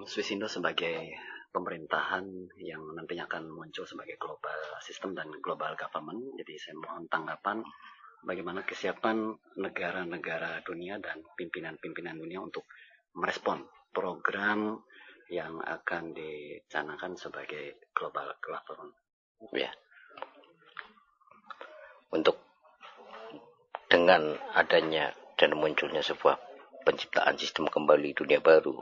Swisindo sebagai pemerintahan yang nantinya akan muncul sebagai global system dan global government. Jadi saya mohon tanggapan bagaimana kesiapan negara-negara dunia dan pimpinan-pimpinan dunia untuk merespon program yang akan dicanangkan sebagai global government. Ya. Untuk dengan adanya dan munculnya sebuah penciptaan sistem kembali dunia baru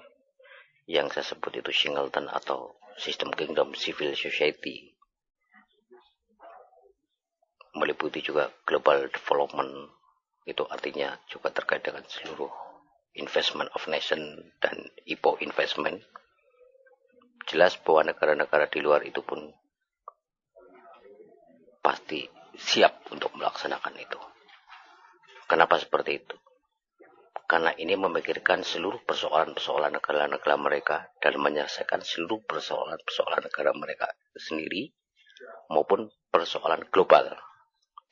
yang saya sebut itu Singleton atau sistem kingdom civil society, meliputi juga global development, itu artinya juga terkait dengan seluruh investment of nation dan IPO investment. Jelas bahwa negara-negara di luar itu pun pasti siap untuk melaksanakan itu. Kenapa seperti itu? Karena ini memikirkan seluruh persoalan-persoalan negara-negara mereka dan menyelesaikan seluruh persoalan-persoalan negara mereka sendiri maupun persoalan global.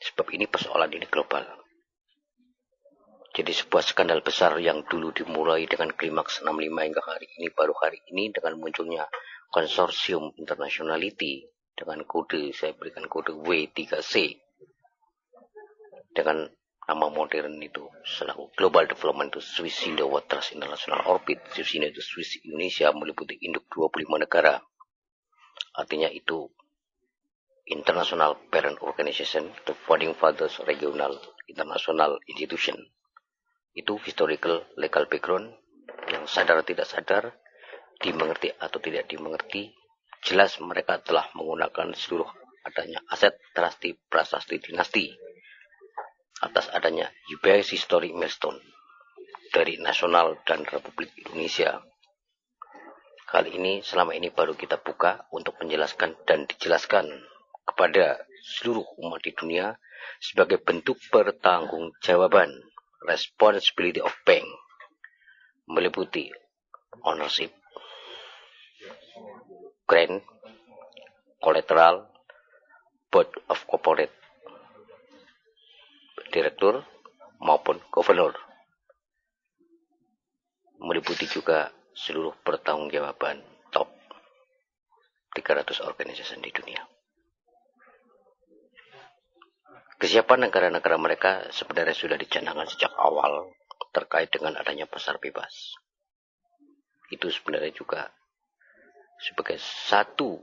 Sebab ini persoalan ini global. Jadi sebuah skandal besar yang dulu dimulai dengan klimaks 65 hingga hari ini, baru hari ini dengan munculnya konsorsium internationality dengan kode, saya berikan kode W3C dengan nama modern itu selaku Global Development to Swisindo Waters International Orbit. Swisindo itu Swiss Indonesia, meliputi induk 25 negara. Artinya itu International Parent Organization, the Founding Fathers Regional International Institution. Itu historical legal background yang sadar tidak sadar, dimengerti atau tidak dimengerti, jelas mereka telah menggunakan seluruh adanya aset prasasti dinasti atas adanya UBS Historic Milestone dari nasional dan Republik Indonesia. Kali ini, selama ini baru kita buka untuk menjelaskan dan dijelaskan kepada seluruh umat di dunia sebagai bentuk pertanggungjawaban, responsibility of bank, meliputi ownership, grant, collateral, board of corporate direktur maupun governor, meliputi juga seluruh pertanggungjawaban top 300 organisasi di dunia. Kesiapan negara-negara mereka sebenarnya sudah dicanangkan sejak awal terkait dengan adanya pasar bebas. Itu sebenarnya juga sebagai satu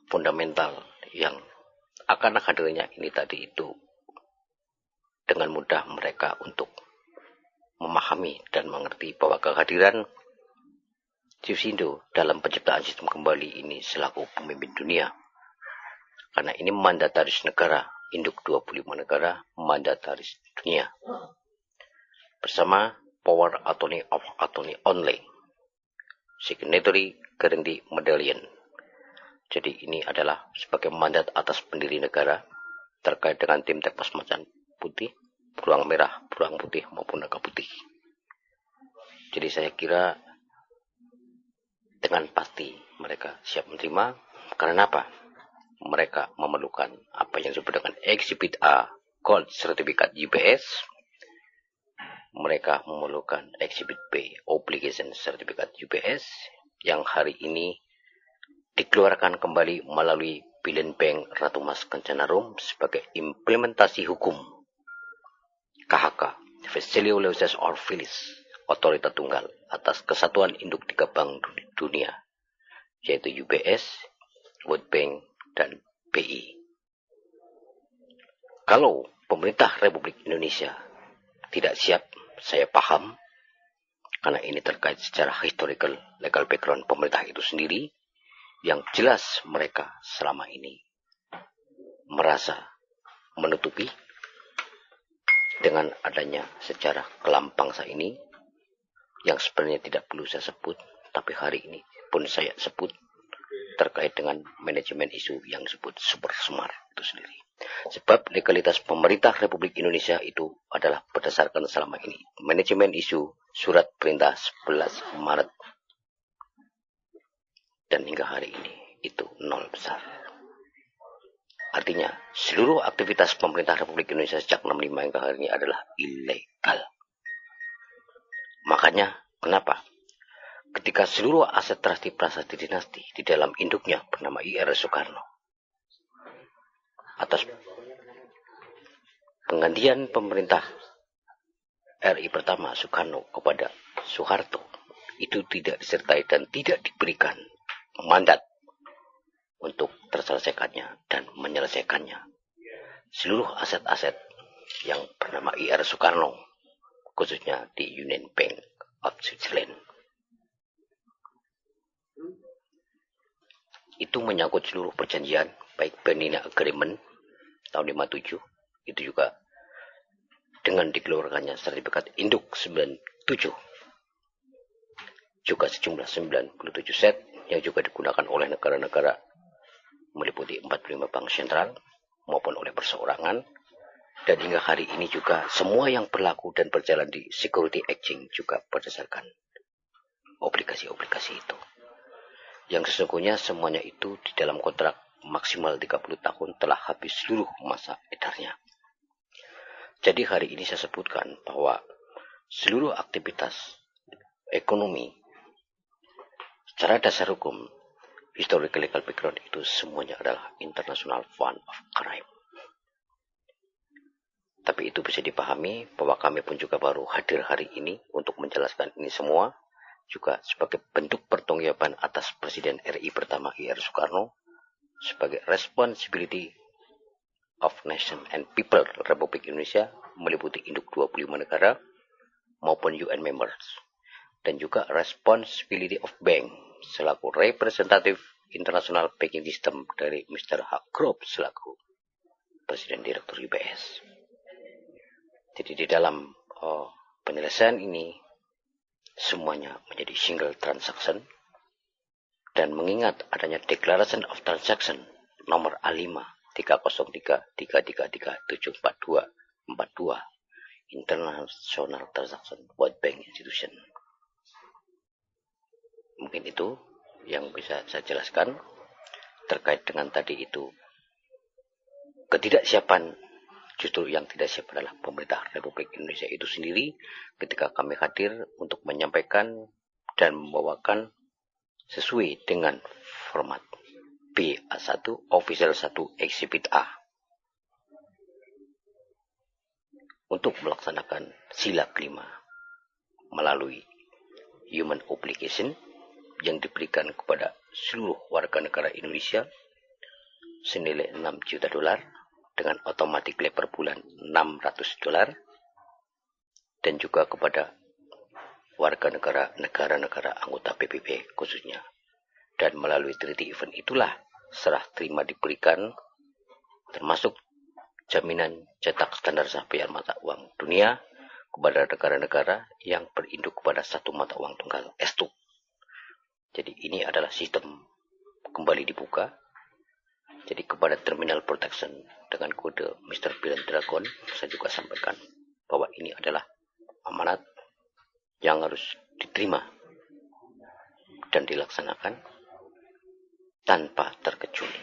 fundamental yang akan hadirnya ini tadi itu dengan mudah mereka untuk memahami dan mengerti bahwa kehadiran Swisindo dalam penciptaan sistem kembali ini selaku pemimpin dunia. Karena ini mandataris negara, induk 25 negara, mandataris dunia. Bersama Power Attorney of Attorney Only, Signatory Guarantee Medallion. Jadi ini adalah sebagai mandat atas pendiri negara terkait dengan tim teknis macan putih, beruang merah, beruang putih maupun naga putih. Jadi saya kira dengan pasti mereka siap menerima. Karena apa? Mereka memerlukan apa yang disebut dengan Exhibit A, Gold Certificate UBS. Mereka memerlukan Exhibit B, Obligation Certificate UBS, yang hari ini dikeluarkan kembali melalui Billion Bank Ratu Mas Kencana Rum sebagai implementasi hukum KHK, Facilities or Filis, otorita tunggal atas kesatuan induk 3 bank dunia, yaitu UBS, World Bank, dan BI. Kalau pemerintah Republik Indonesia tidak siap, saya paham, karena ini terkait secara historical legal background pemerintah itu sendiri, yang jelas mereka selama ini merasa menutupi dengan adanya sejarah kelam bangsa ini yang sebenarnya tidak perlu saya sebut, tapi hari ini pun saya sebut terkait dengan manajemen isu yang disebut super semar itu sendiri. Sebab legalitas pemerintah Republik Indonesia itu adalah berdasarkan selama ini manajemen isu surat perintah 11 Maret dan hingga hari ini itu nol besar. Artinya, seluruh aktivitas pemerintah Republik Indonesia sejak 65 hingga hari ini adalah ilegal. Makanya, kenapa? ketika seluruh aset prasasti dinasti di dalam induknya bernama IR Soekarno. Atas penggantian pemerintah RI pertama Soekarno kepada Soeharto, itu tidak disertai dan tidak diberikan mandat untuk terselesaikannya dan menyelesaikannya. Seluruh aset-aset yang bernama IR Soekarno, khususnya di Union Bank of Switzerland, itu menyangkut seluruh perjanjian, baik Bernina Agreement tahun 57, itu juga dengan dikeluarkannya sertifikat induk 97, juga sejumlah 97 set yang juga digunakan oleh negara-negara meliputi 45 bank sentral maupun oleh perseorangan, dan hingga hari ini juga semua yang berlaku dan berjalan di security exchange juga berdasarkan obligasi-obligasi itu. Yang sesungguhnya semuanya itu di dalam kontrak maksimal 30 tahun telah habis seluruh masa edarnya. Jadi hari ini saya sebutkan bahwa seluruh aktivitas ekonomi secara dasar hukum, historical legal background itu semuanya adalah international fund of crime. Tapi itu bisa dipahami bahwa kami pun juga baru hadir hari ini untuk menjelaskan ini semua, juga sebagai bentuk pertanggungjawaban atas Presiden RI pertama IR Soekarno sebagai responsibility of Nation and People Republik Indonesia meliputi induk 25 negara maupun UN members, dan juga responsibility of bank selaku representatif international banking system dari Mr. Hargrove selaku Presiden Direktur UBS. Jadi di dalam penyelesaian ini semuanya menjadi single transaction, dan mengingat adanya Declaration of Transaction nomor A5 303-333-742-42 International Transaction World Bank Institution. Mungkin itu yang bisa saya jelaskan terkait dengan tadi itu. Ketidaksiapan, justru yang tidak siap adalah pemerintah Republik Indonesia itu sendiri ketika kami hadir untuk menyampaikan dan membawakan sesuai dengan format BA1 Official 1 Exhibit A untuk melaksanakan sila kelima melalui human obligation yang diberikan kepada seluruh warga negara Indonesia senilai $6 juta dengan automatic per bulan $600, dan juga kepada warga negara-negara anggota PBB khususnya. Dan melalui treaty event itulah serah terima diberikan, termasuk jaminan cetak standar capaian mata uang dunia kepada negara-negara yang berinduk kepada satu mata uang tunggal S2. Jadi ini adalah sistem kembali dibuka. Jadi kepada terminal protection dengan kode Mr. Bill Dragon, saya juga sampaikan bahwa ini adalah amanat yang harus diterima dan dilaksanakan tanpa terkecuali.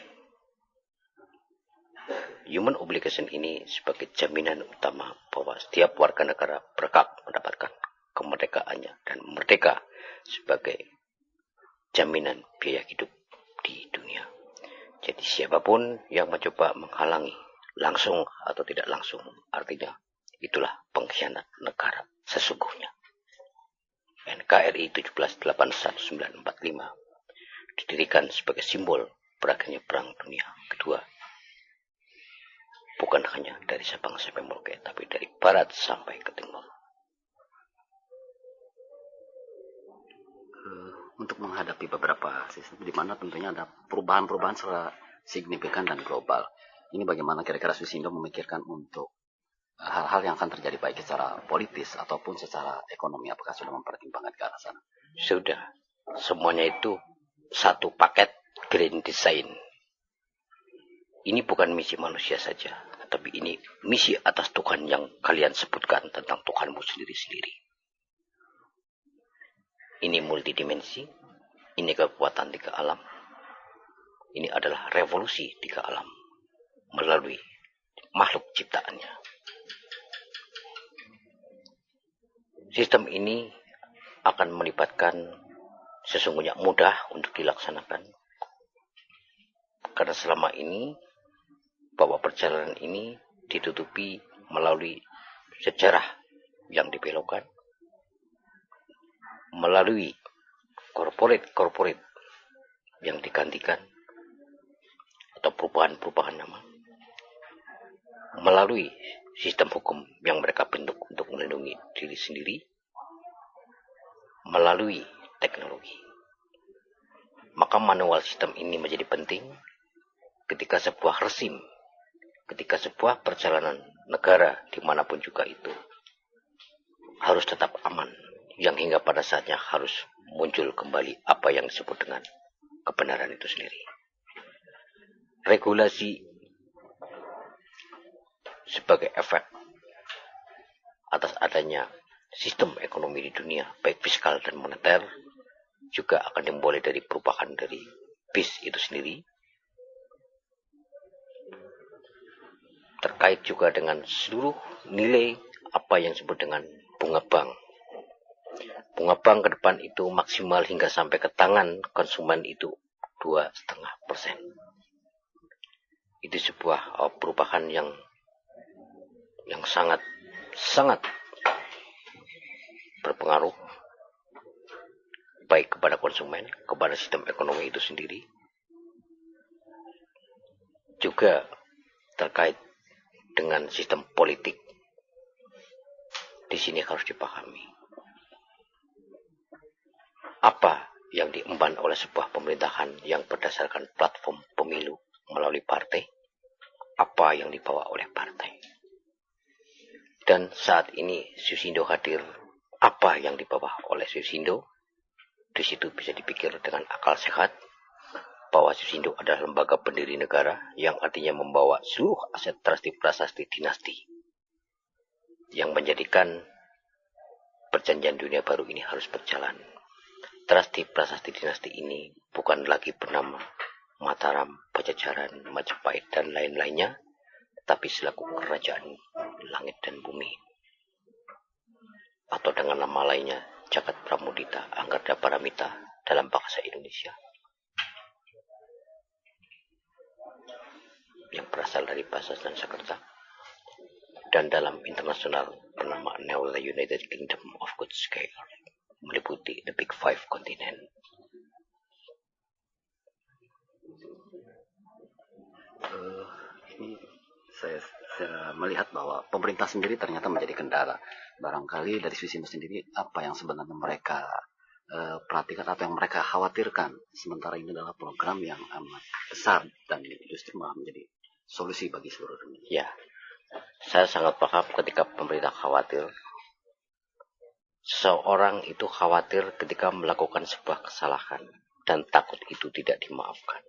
Human obligation ini sebagai jaminan utama bahwa setiap warga negara berhak mendapatkan kemerdekaannya dan merdeka sebagai jaminan biaya hidup di dunia. Jadi siapapun yang mencoba menghalangi langsung atau tidak langsung, artinya itulah pengkhianat negara sesungguhnya. NKRI 1781-945 didirikan sebagai simbol berakhirnya Perang Dunia Kedua. Bukan hanya dari Sabang sampai Merauke, tapi dari barat sampai ke timur. Untuk menghadapi beberapa sistem di mana tentunya ada perubahan-perubahan secara signifikan dan global. Ini bagaimana kira-kira Swisindo memikirkan untuk hal-hal yang akan terjadi baik secara politis ataupun secara ekonomi, apakah sudah mempertimbangkan ke arah sana? Sudah, semuanya itu satu paket grand design. Ini bukan misi manusia saja, tapi ini misi atas Tuhan yang kalian sebutkan tentang Tuhanmu sendiri-sendiri. Ini multidimensi, ini kekuatan tiga alam. Ini adalah revolusi tiga alam melalui makhluk ciptaannya. Sistem ini akan melibatkan sesungguhnya mudah untuk dilaksanakan. Karena selama ini bahwa perjalanan ini ditutupi melalui sejarah yang dibelokkan, melalui korporat yang digantikan atau perubahan nama, melalui sistem hukum yang mereka bentuk untuk melindungi diri sendiri, melalui teknologi. Maka manual sistem ini menjadi penting ketika sebuah rezim, ketika sebuah perjalanan negara dimanapun juga itu harus tetap aman, yang hingga pada saatnya harus muncul kembali apa yang disebut dengan kebenaran itu sendiri. Regulasi sebagai efek atas adanya sistem ekonomi di dunia, baik fiskal dan moneter, juga akan dimulai dari perubahan dari BIS itu sendiri. Terkait juga dengan seluruh nilai apa yang disebut dengan bunga bank. Bunga bank ke depan itu maksimal hingga sampai ke tangan konsumen itu 2,5%. Itu sebuah perubahan yang sangat berpengaruh baik kepada konsumen, kepada sistem ekonomi itu sendiri, juga terkait dengan sistem politik. Di sini harus dipahami apa yang diemban oleh sebuah pemerintahan yang berdasarkan platform pemilu melalui partai, apa yang dibawa oleh partai. Dan saat ini Susindo hadir, apa yang dibawa oleh Susindo. Di situ bisa dipikir dengan akal sehat bahwa Susindo adalah lembaga pendiri negara yang artinya membawa seluruh aset prasasti dinasti yang menjadikan perjanjian dunia baru ini harus berjalan. Prasasti dinasti ini bukan lagi bernama Mataram, Pajajaran, Majapahit, dan lain-lainnya, tapi selaku kerajaan langit dan bumi. Atau dengan nama lainnya, Jagat Pramudita, Anggarda Paramita dalam bahasa Indonesia. Yang berasal dari bahasa Sanskerta. Dan dalam internasional bernama Now the United Kingdom of Good Scale, meliputi the Big Five Continent. Ini saya melihat bahwa pemerintah sendiri ternyata menjadi kendala. Barangkali dari Susindo sendiri apa yang sebenarnya mereka perhatikan, apa yang mereka khawatirkan, sementara ini adalah program yang amat besar dan justru malah menjadi solusi bagi seluruh dunia. Ya, saya sangat paham ketika pemerintah khawatir. Seseorang itu khawatir ketika melakukan sebuah kesalahan dan takut itu tidak dimaafkan.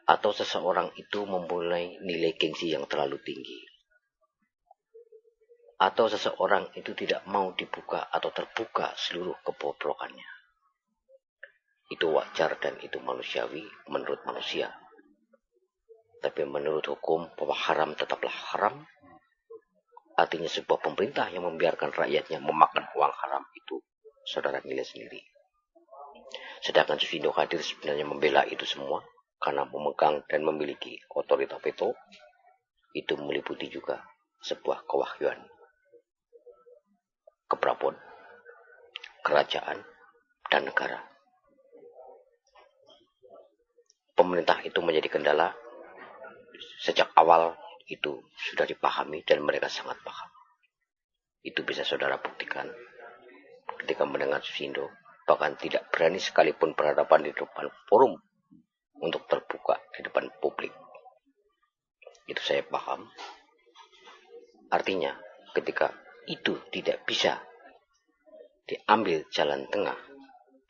Atau seseorang itu mempunyai nilai gengsi yang terlalu tinggi. Atau seseorang itu tidak mau dibuka atau terbuka seluruh kebobrokannya. Itu wajar dan itu manusiawi menurut manusia. Tapi menurut hukum bahwa haram tetaplah haram. Artinya sebuah pemerintah yang membiarkan rakyatnya memakan uang haram itu saudara nilai sendiri. Sedangkan Susindo hadir sebenarnya membela itu semua. Karena memegang dan memiliki otoritas veto, itu meliputi juga sebuah kewahyuan, keprabon, kerajaan, dan negara. Pemerintah itu menjadi kendala sejak awal itu sudah dipahami dan mereka sangat paham. Itu bisa saudara buktikan ketika mendengar Susindo, bahkan tidak berani sekalipun berhadapan di depan forum untuk terbuka di depan publik. Itu saya paham. Artinya ketika itu tidak bisa diambil jalan tengah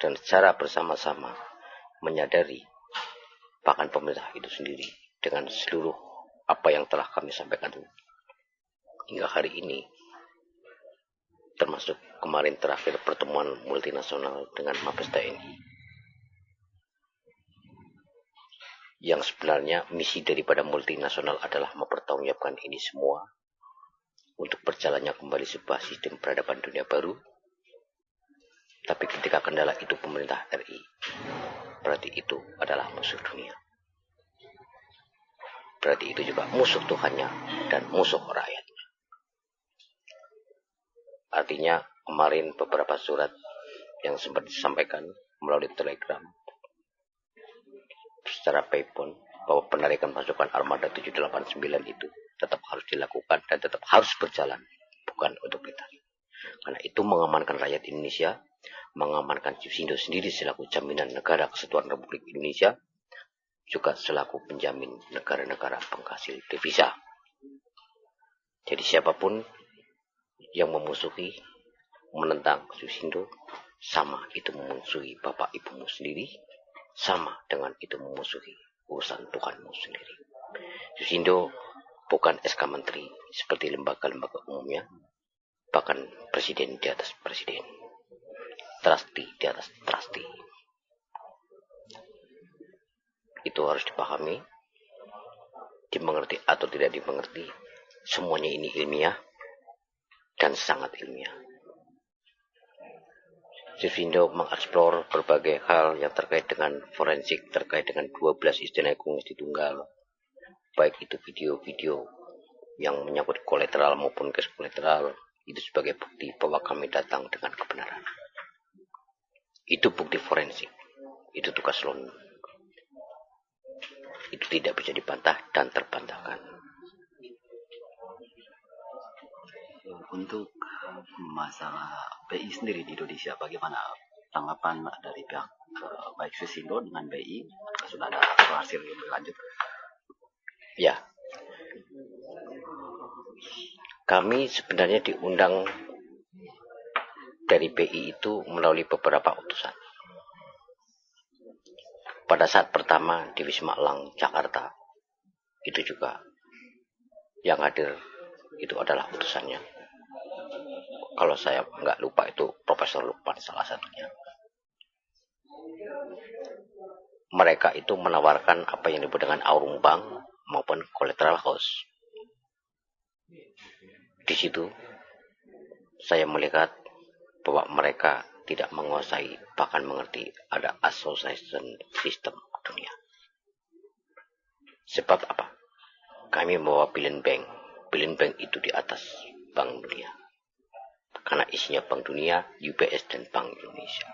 dan secara bersama-sama menyadari bahkan pemerintah itu sendiri dengan seluruh apa yang telah kami sampaikan hingga hari ini, termasuk kemarin terakhir pertemuan multinasional dengan Mabes TNI, yang sebenarnya misi daripada multinasional adalah mempertanggungjawabkan ini semua untuk berjalannya kembali sebuah sistem peradaban dunia baru Tapi ketika kendala itu pemerintah RI, berarti itu adalah musuh dunia. Berarti itu juga musuh Tuhannya dan musuh rakyatnya. Artinya kemarin beberapa surat yang sempat disampaikan melalui telegram secara PayPal bahwa penarikan pasukan Armada 789 itu tetap harus dilakukan dan tetap harus berjalan, bukan untuk ditarik. Karena itu mengamankan rakyat Indonesia, mengamankan Yusindo sendiri selaku jaminan negara kesatuan Republik Indonesia, juga selaku penjamin negara-negara penghasil devisa. Jadi siapapun yang memusuhi, menentang Yusindo, sama itu memusuhi bapak ibumu sendiri, sama dengan itu memusuhi urusan Tuhanmu sendiri. Yusindo bukan SK Menteri seperti lembaga-lembaga umumnya, bahkan presiden di atas presiden, trustee di atas trustee. Itu harus dipahami, dimengerti atau tidak dimengerti, semuanya ini ilmiah dan sangat ilmiah. Yusindo mengeksplor berbagai hal yang terkait dengan forensik, terkait dengan 12 istilah kongsi tunggal, baik itu video-video yang menyangkut kolateral maupun kes kolateral, itu sebagai bukti bahwa kami datang dengan kebenaran. Itu bukti forensik, itu tugas LON. Itu tidak bisa dibantah dan terbantahkan. Untuk masalah BI sendiri di Indonesia, bagaimana tanggapan dari pihak baik Yusindo dengan BI? Sudah ada hasil lebih lanjut? Ya, kami sebenarnya diundang dari BI itu melalui beberapa utusan. Pada saat pertama di Wisma Elang, Jakarta, itu juga yang hadir itu adalah utusannya. Kalau saya nggak lupa itu Profesor Lukman salah satunya. Mereka itu menawarkan apa yang disebut dengan aurum bank maupun collateral house. Di situ saya melihat bahwa mereka tidak menguasai, bahkan mengerti ada association system dunia. Sebab apa? Kami membawa Billion Bank. Billion Bank itu di atas Bank Dunia. Karena isinya Bank Dunia, UBS, dan Bank Indonesia.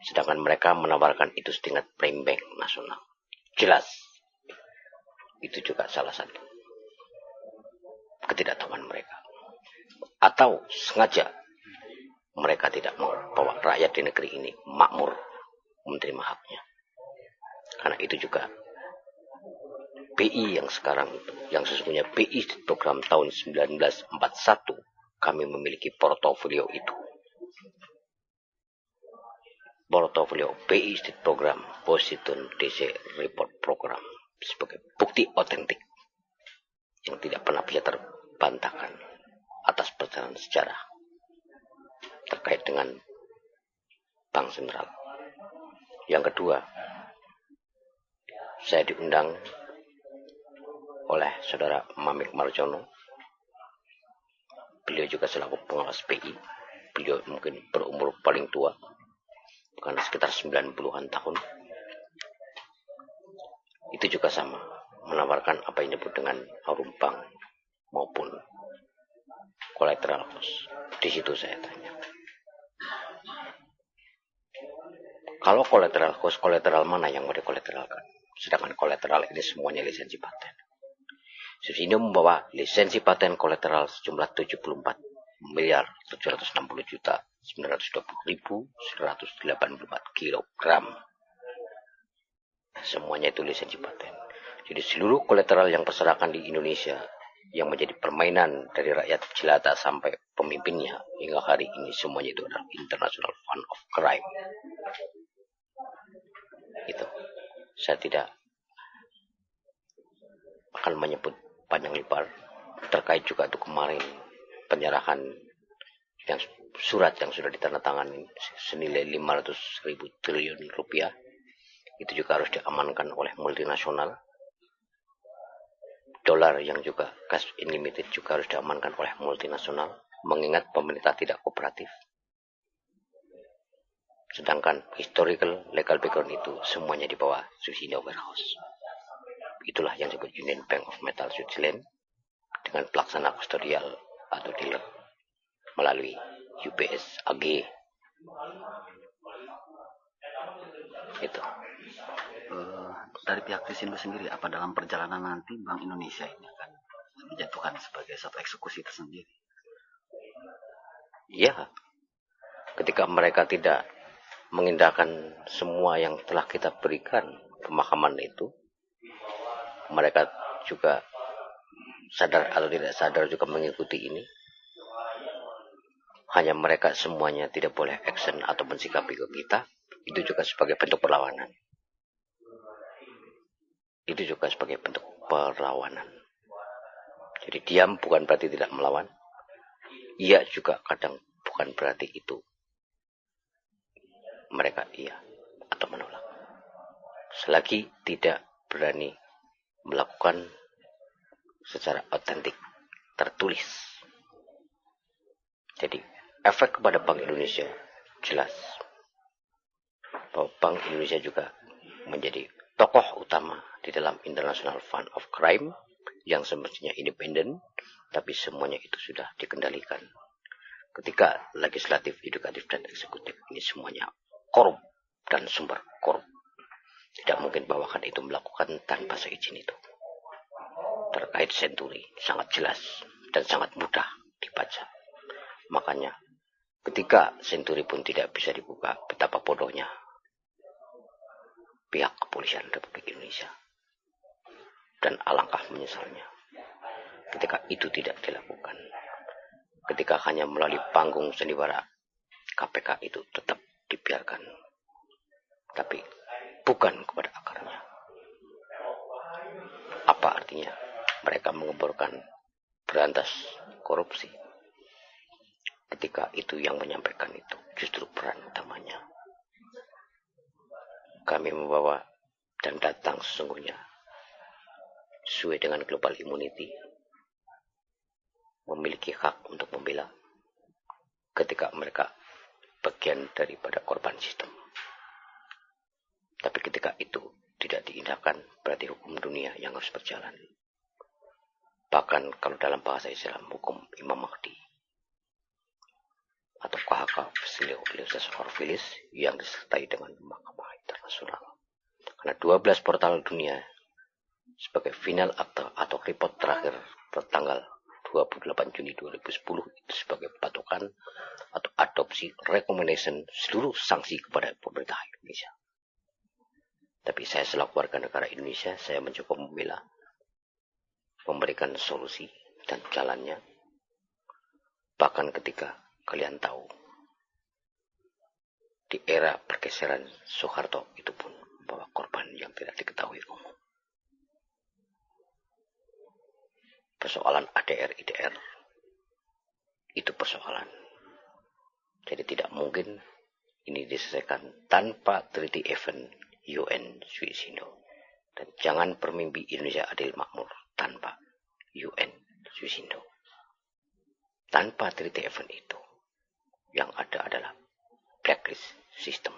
Sedangkan mereka menawarkan itu setingkat Prime Bank nasional. Jelas. Itu juga salah satu ketidaktahuan mereka. Atau sengaja mereka tidak mau bahwa rakyat di negeri ini makmur menerima haknya. Karena itu juga BI yang sekarang itu, yang sesungguhnya BI program tahun 1941, kami memiliki portofolio itu. Portofolio BI State Program, Washington DC Report Program, sebagai bukti otentik yang tidak pernah bisa terbantahkan atas perjalanan sejarah terkait dengan Bank Sentral. Yang kedua, saya diundang oleh saudara Mamik Marjono. Beliau juga selaku pengawas BI. Beliau mungkin berumur paling tua, karena sekitar 90-an tahun. Itu juga sama, menawarkan apa yang disebut dengan aurum bank maupun collateral house. Di situ saya tanya, kalau collateral house, collateral mana yang mau dikolateralkan? Sedangkan collateral ini semuanya lisensi paten. Yusindo membawa lisensi paten kolateral sejumlah 74 miliar 760 juta 920.184 kilogram. Semuanya itu lisensi paten. Jadi seluruh kolateral yang berserakan di Indonesia yang menjadi permainan dari rakyat jelata sampai pemimpinnya hingga hari ini, semuanya itu adalah International Fund of Crime. Itu saya tidak akan menyebut panjang lebar terkait juga itu kemarin penyerahan yang surat yang sudah ditandatangani senilai 500.000 triliun rupiah. Itu juga harus diamankan oleh multinasional. Dolar yang juga cash unlimited juga harus diamankan oleh multinasional, mengingat pemerintah tidak kooperatif. Sedangkan historical legal background itu semuanya di bawah Susino Warehouse. Itulah yang disebut Union Bank of Metal Switzerland dengan pelaksana kustodial atau dealer melalui UBS AG. Itu. Dari pihak Tisindo sendiri, apa dalam perjalanan nanti Bank Indonesia ini akan dijatuhkan sebagai satu eksekusi tersendiri? Ya, ketika mereka tidak mengindahkan semua yang telah kita berikan pemahaman itu, mereka juga sadar atau tidak sadar juga mengikuti ini. Hanya mereka semuanya tidak boleh action atau mensikapi ke kita, itu juga sebagai bentuk perlawanan. Itu juga sebagai bentuk perlawanan. Jadi diam bukan berarti tidak melawan. Iya juga kadang bukan berarti itu mereka iya atau menolak. Selagi tidak berani melakukan secara otentik, tertulis. Jadi efek kepada Bank Indonesia jelas. Bahwa Bank Indonesia juga menjadi tokoh utama di dalam International Fund of Crime yang semestinya independen, tapi semuanya itu sudah dikendalikan. Ketika legislatif, yudikatif, dan eksekutif ini semuanya korup dan sumber korup. Tidak mungkin bawahan itu melakukan tanpa seizin itu. Terkait Senturi sangat jelas dan sangat mudah dibaca. Makanya ketika Senturi pun tidak bisa dibuka, betapa bodohnya pihak kepolisian Republik Indonesia. Dan alangkah menyesalnya ketika itu tidak dilakukan. Ketika hanya melalui panggung sandiwara KPK itu tetap dibiarkan. Tapi bukan kepada akarnya. Apa artinya? Mereka mengemborkan berantas korupsi. Ketika itu yang menyampaikan itu justru peran utamanya. Kami membawa dan datang sesungguhnya sesuai dengan global immunity, memiliki hak untuk membela ketika mereka bagian daripada korban sistem. Tapi ketika itu tidak diindahkan, berarti hukum dunia yang harus berjalan. Bahkan kalau dalam bahasa Islam, hukum Imam Mahdi atau KHK Orfilis yang disertai dengan Mahkamah Internasional. Karena 12 portal dunia sebagai final atau report terakhir tertanggal 28 Juni 2010 itu sebagai patokan atau adopsi recommendation seluruh sanksi kepada pemerintah Indonesia. Tapi saya selaku warga negara Indonesia, saya mencoba membela, memberikan solusi dan jalannya. Bahkan ketika kalian tahu di era pergeseran Soeharto itu pun membawa korban yang tidak diketahui umum. Persoalan ADR-IDR itu persoalan. Jadi tidak mungkin ini diselesaikan tanpa treaty event UN Swissindo. Dan jangan bermimpi Indonesia adil makmur tanpa UN Swissindo. Tanpa treaty event itu, yang ada adalah blacklist system.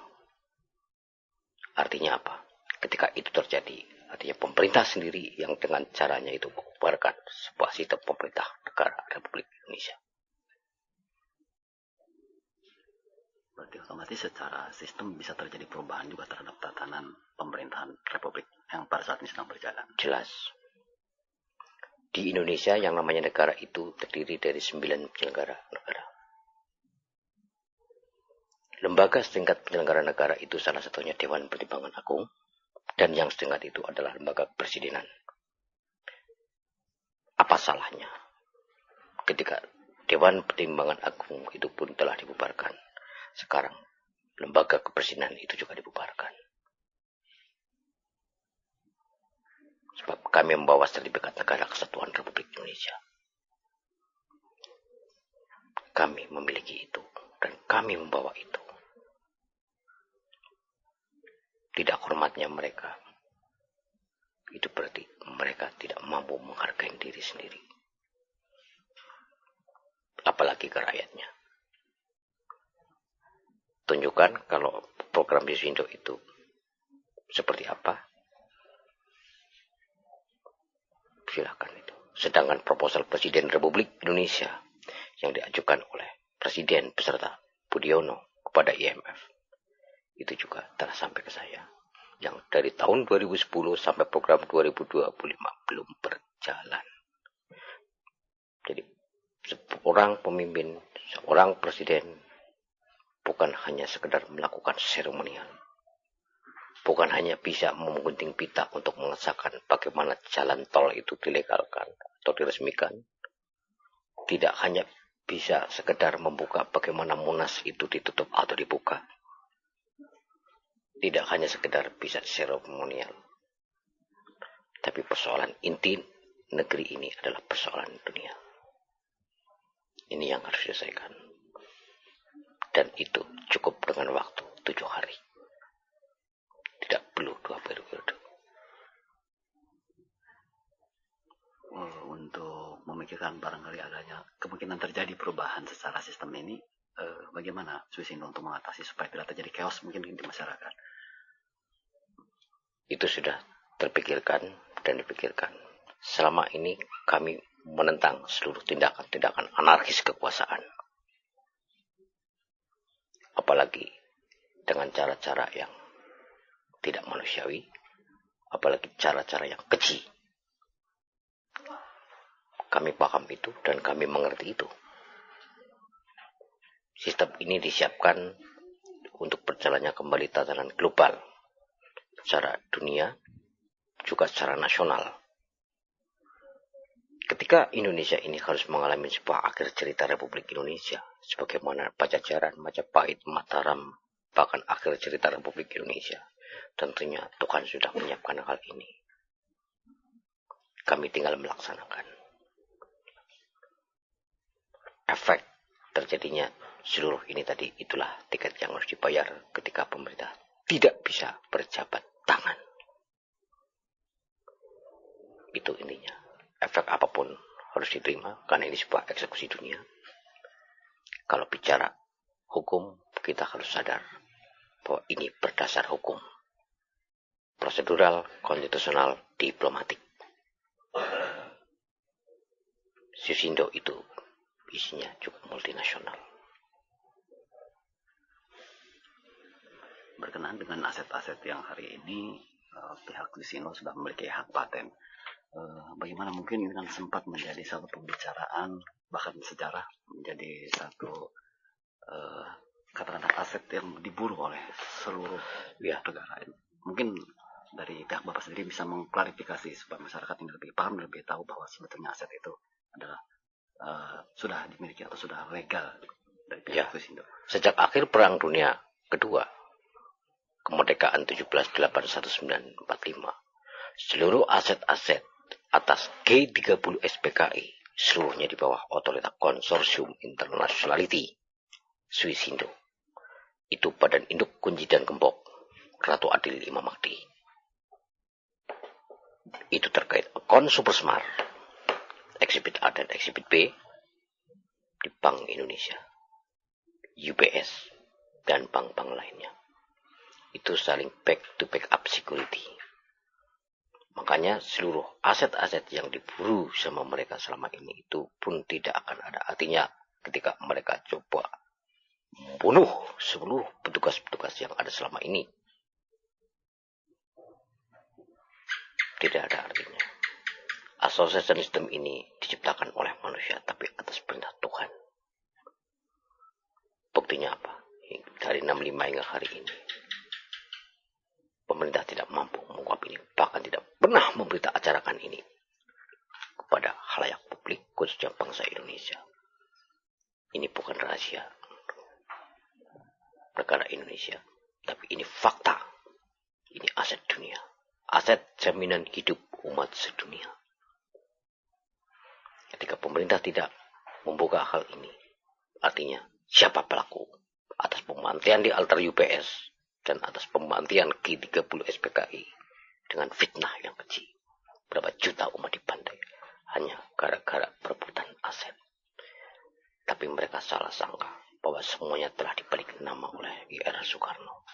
Artinya apa? Ketika itu terjadi, artinya pemerintah sendiri yang dengan caranya itu membubarkan sebuah sistem pemerintah negara Republik Indonesia. Berarti otomatis secara sistem bisa terjadi perubahan juga terhadap tatanan pemerintahan Republik yang pada saat ini sedang berjalan. Jelas. Di Indonesia yang namanya negara itu terdiri dari 9 penyelenggara negara. Lembaga setingkat penyelenggara negara itu salah satunya Dewan Pertimbangan Agung, dan yang setingkat itu adalah lembaga kepresidenan. Apa salahnya ketika Dewan Pertimbangan Agung itu pun telah dibubarkan? Sekarang lembaga kepresidenan itu juga dibubarkan. Sebab kami membawa sertifikat negara kesatuan Republik Indonesia. Kami memiliki itu dan kami membawa itu. Tidak hormatnya mereka, itu berarti mereka tidak mampu menghargai diri sendiri. Apalagi ke rakyatnya. tunjukkan kalau program Yusindo itu seperti apa. Silakan itu. Sedangkan proposal Presiden Republik Indonesia yang diajukan oleh Presiden beserta Budiono kepada IMF itu juga telah sampai ke saya. Yang dari tahun 2010 sampai program 2025 belum berjalan. Jadi seorang pemimpin, seorang presiden bukan hanya sekedar melakukan seremonial. Bukan hanya bisa menggunting pita untuk mengesahkan bagaimana jalan tol itu dilegalkan atau diresmikan. Tidak hanya bisa sekedar membuka bagaimana Monas itu ditutup atau dibuka. Tidak hanya sekedar bisa seremonial. Tapi persoalan inti negeri ini adalah persoalan dunia. Ini yang harus diselesaikan. Dan itu cukup dengan waktu 7 hari. Tidak perlu 2 periode. Untuk memikirkan barangkali adanya kemungkinan terjadi perubahan secara sistem ini, bagaimana Swisindo untuk mengatasi supaya tidak terjadi chaos mungkin di masyarakat? Itu sudah terpikirkan dan dipikirkan. Selama ini kami menentang seluruh tindakan-tindakan anarkis kekuasaan. Apalagi dengan cara-cara yang tidak manusiawi, apalagi cara-cara yang keji. Kami paham itu dan kami mengerti itu. Sistem ini disiapkan untuk berjalannya kembali tatanan global, secara dunia, juga secara nasional. Ketika Indonesia ini harus mengalami sebuah akhir cerita Republik Indonesia, sebagaimana Pajajaran, Majapahit, Mataram, bahkan akhir cerita Republik Indonesia, tentunya Tuhan sudah menyiapkan hal ini. Kami tinggal melaksanakan. Efek terjadinya seluruh ini tadi, itulah tiket yang harus dibayar ketika pemerintah tidak bisa berjabat tangan. Itu intinya. Efek apapun harus diterima karena ini sebuah eksekusi dunia. Kalau bicara hukum, kita harus sadar bahwa ini berdasar hukum. Prosedural, konstitusional, diplomatik. Yusindo itu isinya cukup multinasional. Berkenaan dengan aset-aset yang hari ini pihak Yusindo sudah memiliki hak paten. Bagaimana mungkin ini kan sempat menjadi satu pembicaraan, bahkan sejarah menjadi satu katakanlah aset yang diburu oleh seluruh negara. Mungkin dari pihak Bapak sendiri bisa mengklarifikasi supaya masyarakat ini lebih paham, lebih tahu bahwa sebetulnya aset itu adalah sudah dimiliki atau sudah legal dari pihak Yusindo. Sejak akhir Perang Dunia Kedua, kemerdekaan 17/8/1945, seluruh aset-aset atas G30 SPKI seluruhnya di bawah otoritas Konsorsium Internationality Swisindo. Itu badan induk kunci dan gembok Ratu Adil Imam Mahdi. Itu terkait akun Supersmart, Eksibit A dan Eksibit B di Bank Indonesia, UBS, dan bank-bank lainnya. Itu saling back to back up security. Makanya seluruh aset-aset yang diburu sama mereka selama ini itu pun tidak akan ada artinya ketika mereka coba membunuh seluruh petugas-petugas yang ada selama ini. Tidak ada artinya. Association system ini diciptakan oleh manusia tapi atas perintah Tuhan. Buktinya apa? Dari 65 hingga hari ini, pemerintah tidak mampu mengungkap ini, bahkan tidak pernah memberita acarakan ini kepada khalayak publik, khususnya bangsa Indonesia. Ini bukan rahasia negara Indonesia, tapi ini fakta. Ini aset dunia, aset jaminan hidup umat sedunia. Ketika pemerintah tidak membuka hal ini, artinya siapa pelaku atas pemantian di altar UPS dan atas pembantian G30 SPKI dengan fitnah yang keji. Berapa juta umat dibantai hanya gara-gara perebutan aset. Tapi mereka salah sangka bahwa semuanya telah dibalik nama oleh IR Soekarno.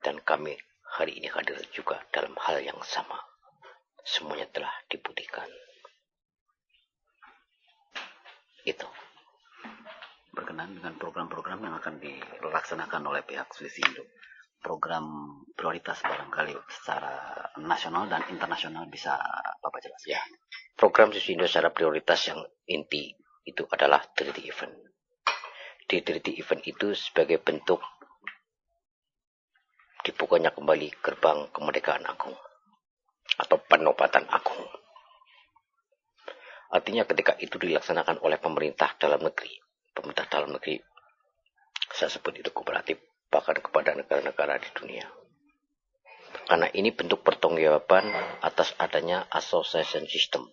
Dan kami hari ini hadir juga dalam hal yang sama. Semuanya telah diputihkan. Itu. Berkenaan dengan program-program yang akan dilaksanakan oleh pihak Swisindo. Program prioritas barangkali secara nasional dan internasional bisa Bapak jelaskan. Ya. Program Swisindo secara prioritas yang inti itu adalah treaty event. Di treaty event itu sebagai bentuk dibukanya kembali gerbang kemerdekaan agung atau penobatan agung. Artinya ketika itu dilaksanakan oleh pemerintah dalam negeri, saya sebut itu kooperatif, bahkan kepada negara-negara di dunia. Karena ini bentuk pertanggungjawaban atas adanya association system.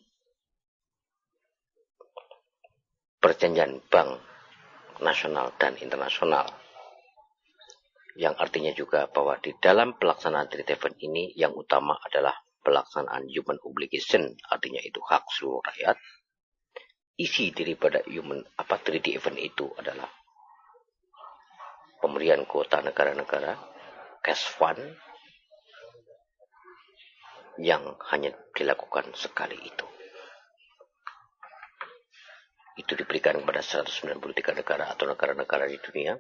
Perjanjian bank nasional dan internasional. Yang artinya juga bahwa di dalam pelaksanaan treaty event ini yang utama adalah pelaksanaan human obligation, artinya itu hak seluruh rakyat. Isi daripada treaty event itu adalah pemberian kuota negara-negara, cash fund, yang hanya dilakukan sekali itu. Itu diberikan kepada 193 negara atau negara-negara di dunia,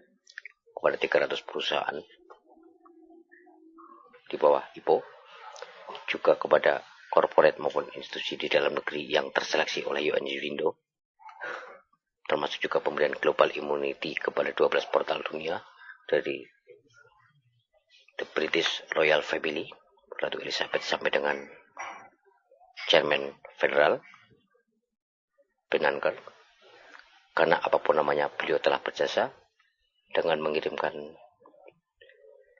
kepada 300 perusahaan di bawah IPO, juga kepada korporat maupun institusi di dalam negeri yang terseleksi oleh UN Swisindo, termasuk juga pemberian global immunity kepada 12 portal dunia dari The British Royal Family, Ratu Elizabeth sampai dengan Chairman Federal Benanker, karena apapun namanya beliau telah berjasa dengan mengirimkan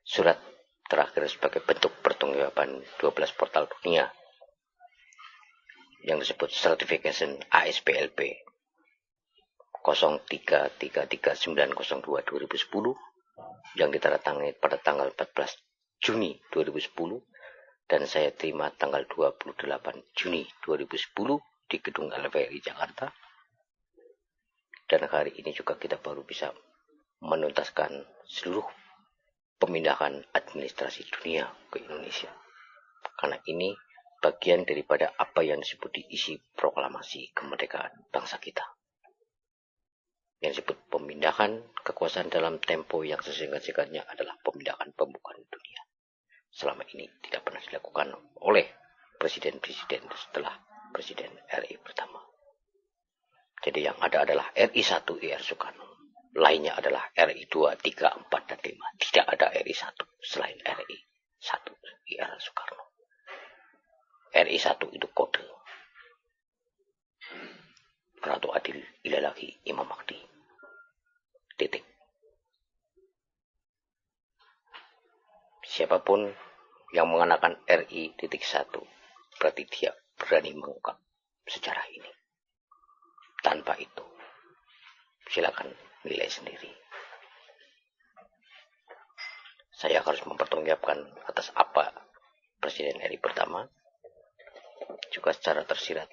surat terakhir sebagai bentuk pertanggungjawaban 12 portal dunia yang disebut Certification ASPLP 03339002 yang ditandatangani pada tanggal 14 Juni 2010 dan saya terima tanggal 28 Juni 2010 di Gedung LVRI Jakarta. Dan hari ini juga kita baru bisa menuntaskan seluruh pemindahan administrasi dunia ke Indonesia. Karena ini bagian daripada apa yang disebut di isi proklamasi kemerdekaan bangsa kita. Yang disebut pemindahan kekuasaan dalam tempo yang sesingkat-singkatnya adalah pemindahan pembukaan dunia. Selama ini tidak pernah dilakukan oleh presiden-presiden setelah Presiden RI pertama. Jadi yang ada adalah RI 1 IR Soekarno. Lainnya adalah RI 2, 3, 4, dan 5. Tidak ada RI 1 selain RI 1 IR Soekarno. RI 1 itu kode. Ratu Adil Ilalaki Imam Mahdi. Titik. Siapapun yang mengenakan RI titik 1 berarti dia berani mengungkap sejarah ini. Tanpa itu, silakan nilai sendiri. Saya harus mempertanggungjawabkan atas apa Presiden RI pertama, juga secara tersirat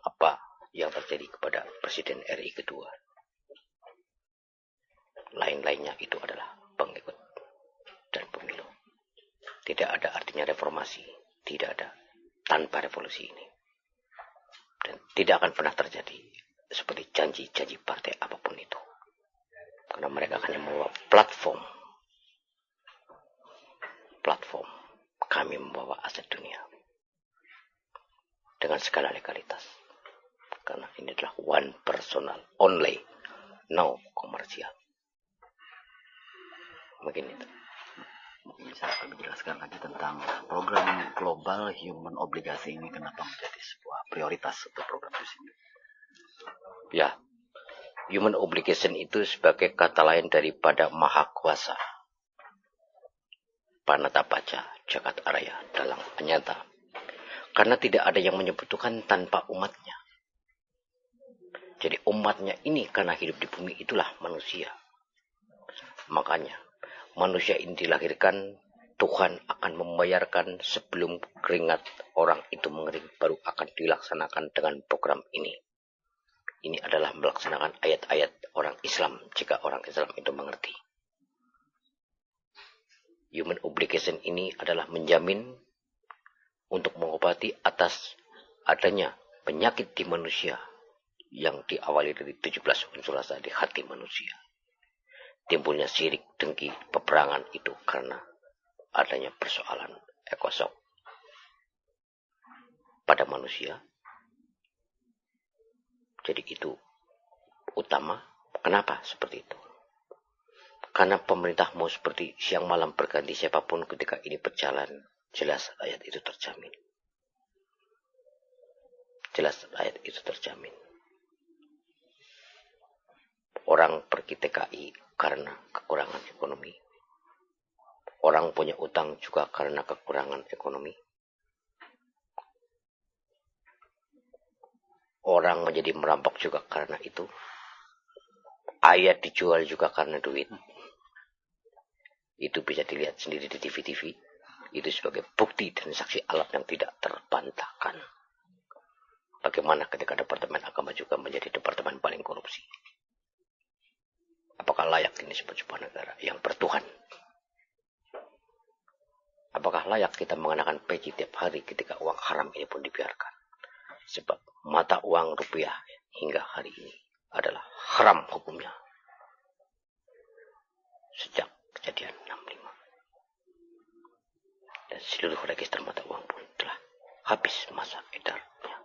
apa yang terjadi kepada Presiden RI kedua. Lain-lainnya itu adalah pengikut dan pemilu. Tidak ada artinya reformasi, tidak ada tanpa revolusi ini. Dan tidak akan pernah terjadi seperti janji-janji partai apapun itu. Karena mereka hanya membawa platform. Kami membawa aset dunia. Dengan segala legalitas. Karena ini adalah one personal only. No komersial. Mungkin itu. Bisa menjelaskan lagi tentang program global human obligasi ini kenapa menjadi sebuah prioritas untuk program ini? Ya, human obligation itu sebagai kata lain daripada maha kuasa. Panatapaca Jagat Araya dalam penyata. Karena tidak ada yang menyebutkan tanpa umatnya. Jadi umatnya ini karena hidup di bumi itulah manusia. Makanya manusia ini dilahirkan, Tuhan akan membayarkan sebelum keringat orang itu mengering, baru akan dilaksanakan dengan program ini. ini adalah melaksanakan ayat-ayat orang Islam jika orang Islam itu mengerti. Human obligation ini adalah menjamin untuk mengobati atas adanya penyakit di manusia yang diawali dari 17 unsur rasa di hati manusia. Timbulnya syirik, dengki, peperangan itu karena adanya persoalan ekosok pada manusia. Jadi itu utama. Kenapa seperti itu? Karena pemerintah mau seperti siang malam berganti siapapun ketika ini berjalan, jelas ayat itu terjamin. Jelas ayat itu terjamin. Orang pergi TKI karena kekurangan ekonomi. Orang punya utang juga karena kekurangan ekonomi. Orang menjadi merampok juga karena itu. Ayat dijual juga karena duit. Itu bisa dilihat sendiri di TV-TV. Itu sebagai bukti dan saksi alat yang tidak terbantahkan. Bagaimana ketika Departemen Agama juga menjadi departemen paling korupsi? Apakah layak ini sebuah negara yang bertuhan? Apakah layak kita mengenakan peci tiap hari ketika uang haram ini pun dibiarkan? Sebab mata uang rupiah hingga hari ini adalah haram hukumnya. Sejak kejadian 65. Dan seluruh register mata uang pun telah habis masa edarnya.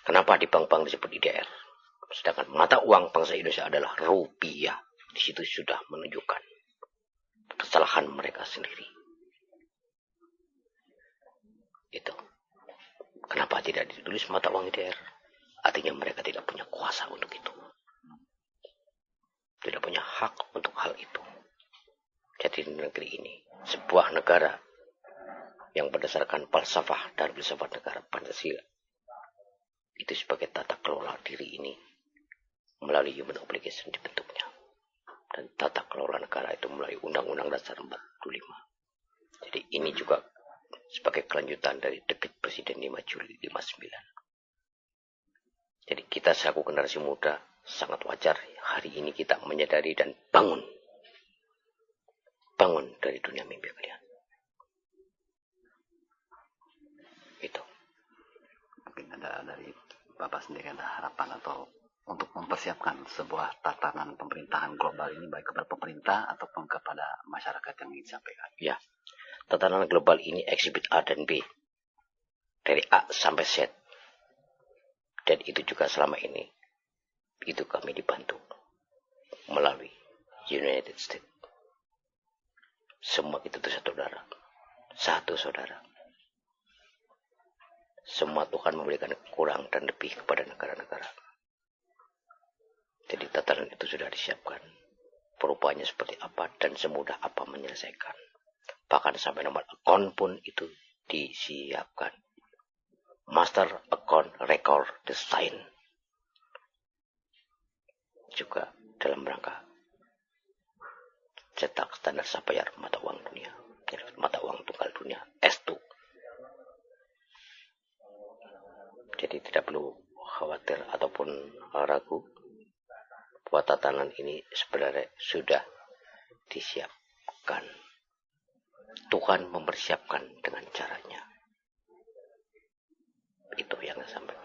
Kenapa di bank-bank disebut IDR? Sedangkan mata uang bangsa Indonesia adalah rupiah. Di situ sudah menunjukkan kesalahan mereka sendiri. Itu. Kenapa tidak ditulis mata uang IDR? Artinya mereka tidak punya kuasa untuk itu. Tidak punya hak untuk hal itu. Jadi di negeri ini, sebuah negara yang berdasarkan falsafah dan filsafat negara Pancasila, itu sebagai tata kelola diri ini melalui human obligation dibentuknya. Dan tata kelola negara itu melalui Undang-Undang Dasar 45. Jadi ini juga sebagai kelanjutan dari dekret Presiden 5 Juli 59. Jadi kita selaku generasi muda sangat wajar hari ini kita menyadari dan bangun dari dunia mimpi kalian. Itu. Mungkin ada dari Bapak sendiri ada harapan atau untuk mempersiapkan sebuah tatanan pemerintahan global ini baik kepada pemerintah ataupun kepada masyarakat yang ingin disampaikan. Ya, tatanan global ini exhibit A dan B. Dari A sampai Z. Dan itu juga selama ini itu kami dibantu melalui United States. Semua itu saudara. Satu saudara. Semua Tuhan memberikan kurang dan lebih kepada negara-negara. Jadi tatanan itu sudah disiapkan. Perubahannya seperti apa dan semudah apa menyelesaikan. Bahkan sampai nomor akun pun itu disiapkan. Master Account Record Design. Juga dalam rangka cetak standar sapayar mata uang dunia. Mata uang tunggal dunia S2. Jadi tidak perlu khawatir ataupun ragu bahwa tatanan ini sebenarnya sudah disiapkan. Tuhan mempersiapkan dengan caranya. Itu yang saya sampaikan.